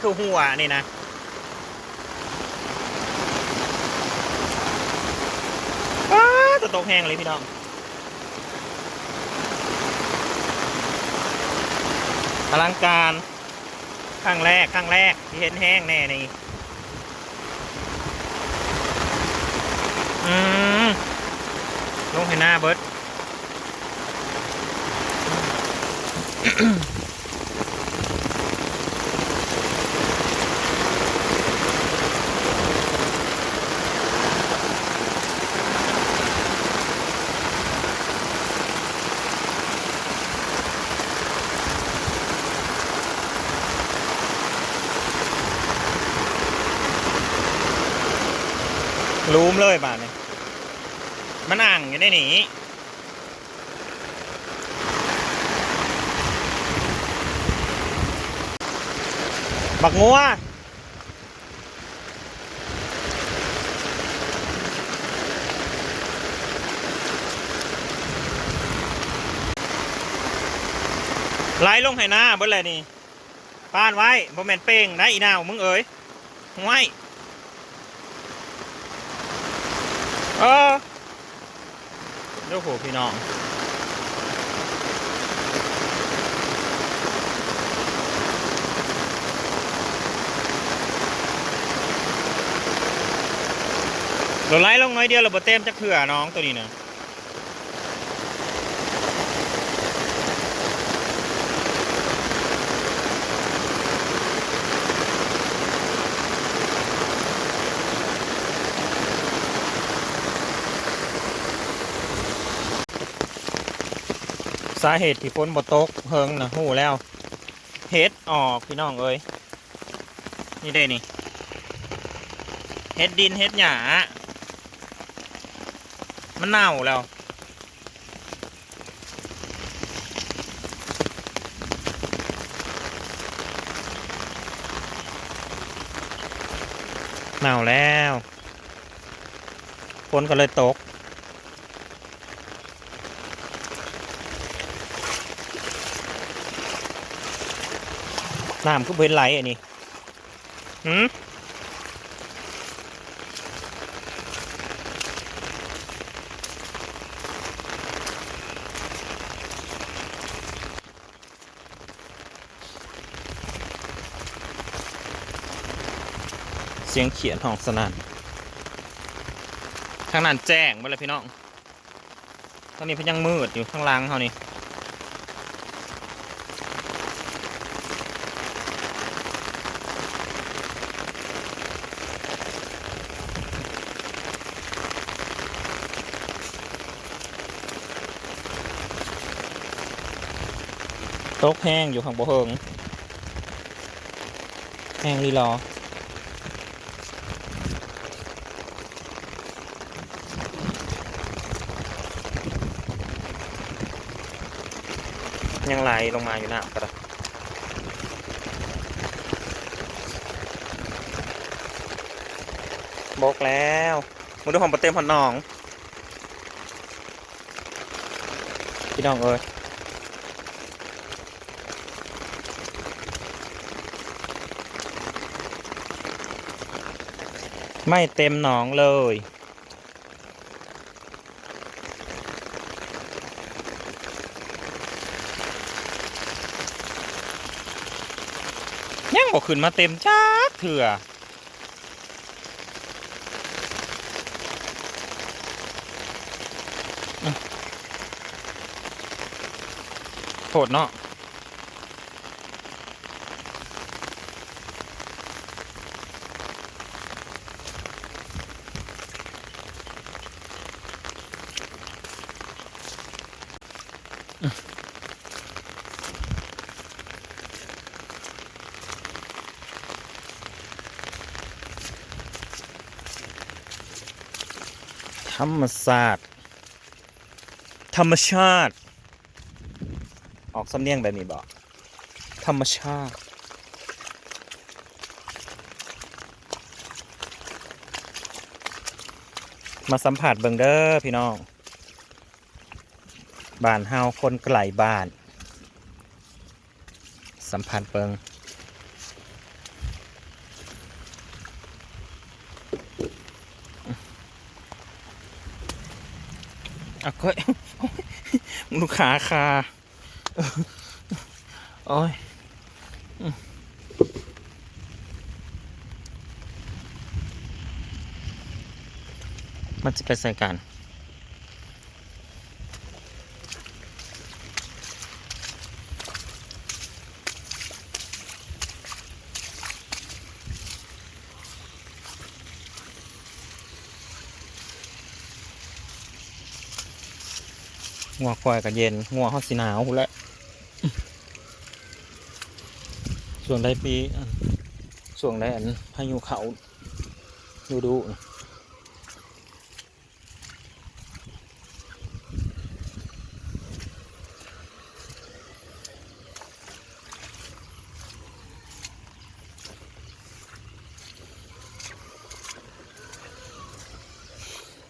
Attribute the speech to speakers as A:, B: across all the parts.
A: คือหัวนี่นะจะตกแห้งเลยพี่น้องอลังการครั้งแรกที่เห็นแห้งแน่นี่ลงให้หน้าเบิร์ดรูมเลยบ้านนี่มันอ่างอยู่ในนี้บักงัวไหลลงให้หน้าเบิดเลยนี่ป้านไว้บ่แม่นเป้งนะอีนาวมึงเอ๋ยไว้เดี๋ยวโหพี่น้องเราไล่ลงน้อยเดียวเราบ่เต็มจะเผื่อน้องตัวนี้นะสาเหตุที่ฝนบ่ตกเฮิงนะหูแล้วเฮ็ดออกพี่น้องเอ้ยนี่ได้นี่เฮ็ดดินเฮ็ดหญ้ามันเน่าแล้วเน่าแล้วฝนก็เลยตกน้ำก็เป็นไหลอันนี้เสียงเขียนห้องสนั่นข้างนั้นแจ้งไปเลยพี่น้องตอนนี้พยังมืดอยู่ข้างล่างเขานี่ตกแห้งอยู่ข้างบ่เฮิงแห้งลีรอยังไหลลงมาอยู่น้ำกระบอกแล้วมึงดูของปลาเต็มหอนหนองพี่น้องเอ้ยไม่เต็มหนองเลยยังบอกขึ้นมาเต็มจ้าเถื่อโทษเนาะธรรมศาสตร์ธรรมชาติออกสำเนียงแบบนี้บอกธรรมชาติมาสัมผัสเบิ่งเด้อพี่น้องบ้านเฮาคนไกลบ้านสัมผัสเบิ่ง อ่ะก็ลูกค้าคาโอ้ยมันจะไปใส่กันงัวควายกับเย็นงัวฮอดสิหนาวพู้นแหละส่วนได้ปีส่วนได้อันพายุเขาดู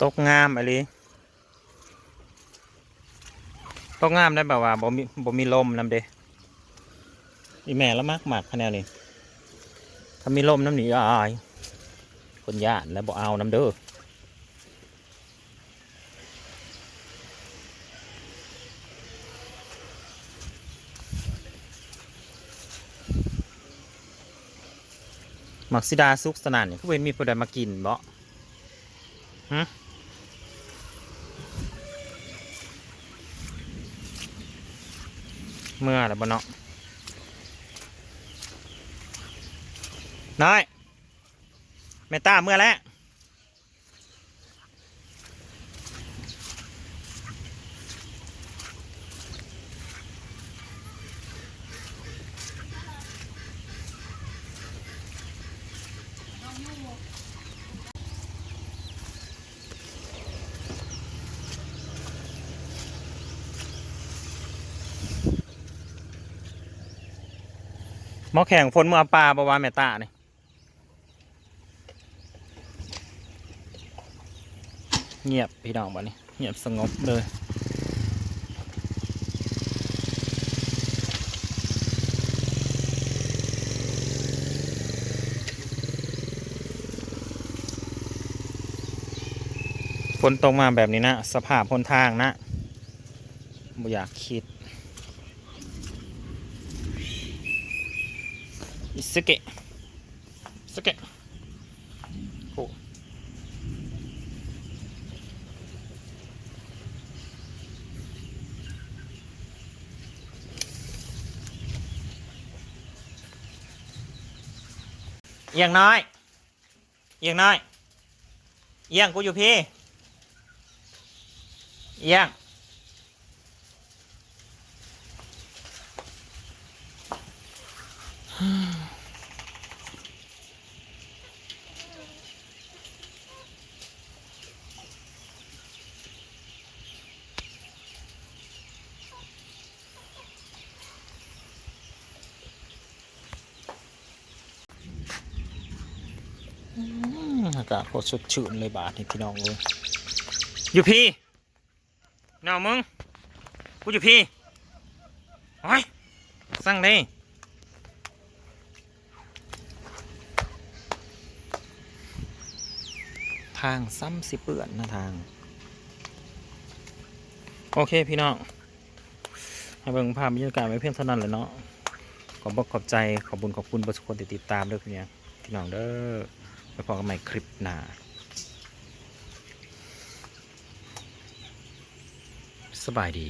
A: ตกงามอะไรตกงามได้แบบว่าบ่มีลมนำเด้อีแม่แล้วมากหมักคะแนนนี่ถ้ามีลมน้ำหนีอายคนย่านแล้วบ่เอาน้ำเด้อมักซิดาสุกสนั่นนี่คือเว้นมีผู้ใดมากินบ่ฮะเมื่อแล้วบ่เนาะน้อยเมตตาเมื่อแล้วหมอแข่งฝนเมื่อปลาบ่ว่าเมตตาเนี่ยเงียบพี่น้องบ่นี่เงียบสงบเลยฝนตกมาแบบนี้นะสภาพหนทางนะบ่อยากคิดอิสเกะสเกะโอ้เอียงน้อยเอียงน้อยเอียงกูอยู่พี่เอียงอากาศโคตรสดชื่นเลยบาทนี่พี่น้องเลยอยู่พี่น้องมึงกูอยู่พี่โอ้ยสั่งได้ทางซ้ำสิเปื่อนนะทางโอเคพี่น้องให้เบิ่งภาพบรรยากาศไว้เพียงเท่านั้นเลยเนาะขอบขอบใจขอบคุญขอบคุณทุกคนที่ติดตามด้วยพี่น้องเด้อไปพบกันใหม่คลิปหน้าสบายดี